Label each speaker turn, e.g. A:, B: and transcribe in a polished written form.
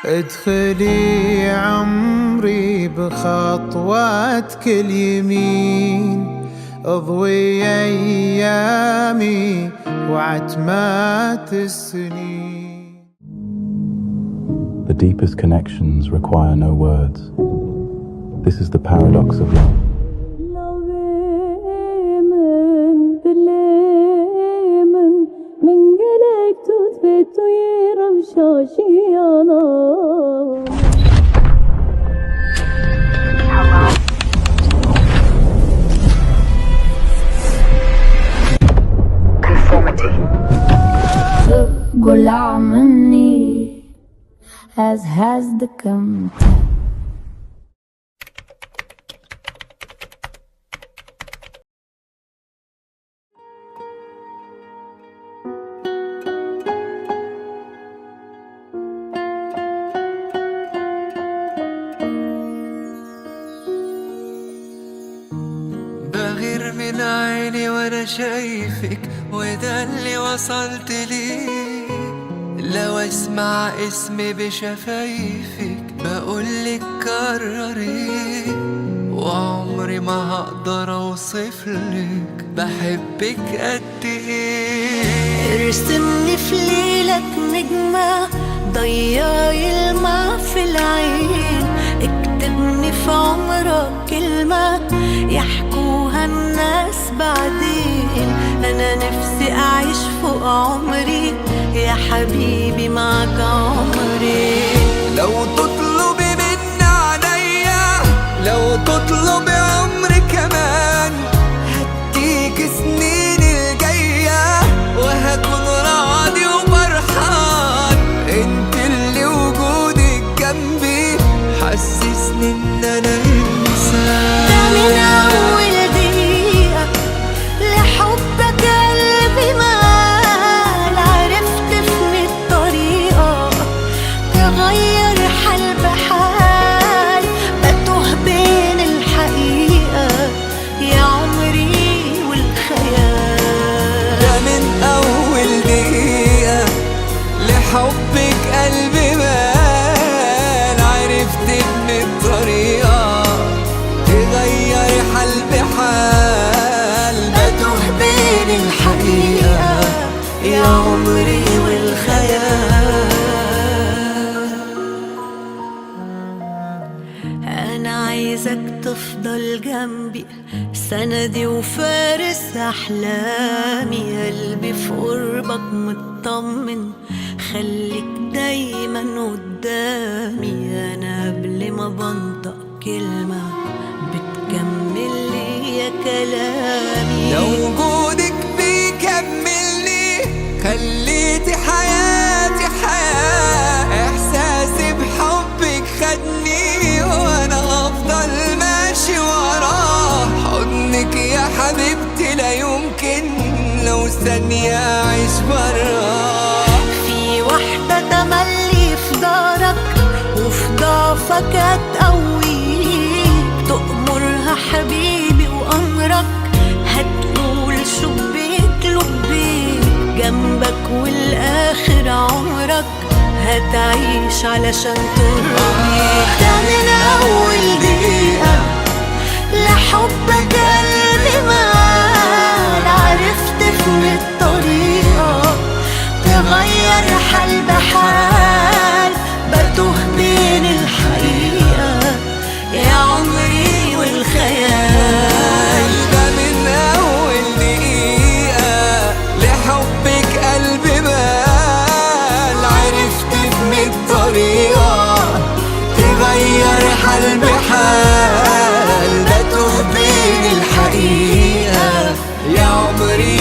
A: ادخلي عمري بخطواتك اليمين، اضوي ايامي وعتمات السنين.
B: The deepest connections require no words. This is the paradox of love.
C: as has the come.
D: بغير من عيني وانا شايفك، وده اللي وصلت ليه. لو اسمع اسمي بشفايفك بقولك كرري، وعمري ما هقدر اوصفلك بحبك قد ايه.
E: ارسمني في ليلك نجمة ضيعي الماء في العين، اكتبني في عمرك كلمة يحكوها الناس بعدين. انا نفسي اعيش فوق عمري يا حبيبي معك عمري.
D: لو تطلبي مني عينيا، لو تطلبي عمري كمان، هديك سنين الجاية وهكون راضي وفرحان. انت اللي وجودك جنبي حسسني ان انا انسان.
E: ده من اول دقيقة لحبك قلبي مال، عرفت في الطريقة تغير حال بحال، بتوه بين الحقيقة يا عمري والخيال.
D: ده من اول دقيقة لحبك قلبي مال، عرفت ان الطريقة تغير حال بحال،
E: بتوه بين الحقيقة يا عمري والخيال. أنا عايزك تفضل جنبي سندي وفارس أحلامي، قلبي في قربك مطمن خليك دايما قدامي. أنا قبل ما بنطق كلمة بتكمل لي يا كلامي.
D: لو وجودك بيكملني خليتي حياتي حياة، إحساسي بحبك خدني وأنا هفضل ماشي وراه. حضنك يا حبيبتي لا يمكن لو ثانية أعيش براه.
E: في واحدة تملي في دارك وفي ضعفك هتقويك، تأمرها حبيبي وأمرك هتقول شبيك لبيك، جنبك والآخر عمرك هتعيش علشان ترضيك. ده من أول دقيقة لحبك قلبي مال، عرفت في الطريقة تغير حال بحال، بتوه بين الحقيقة يا عمري والخيال.
D: ده من أول دقيقة لحبك قلبي مال، عرفت من الطريقة تغير حال بحال، بتوه بين الحقيقة يا عمري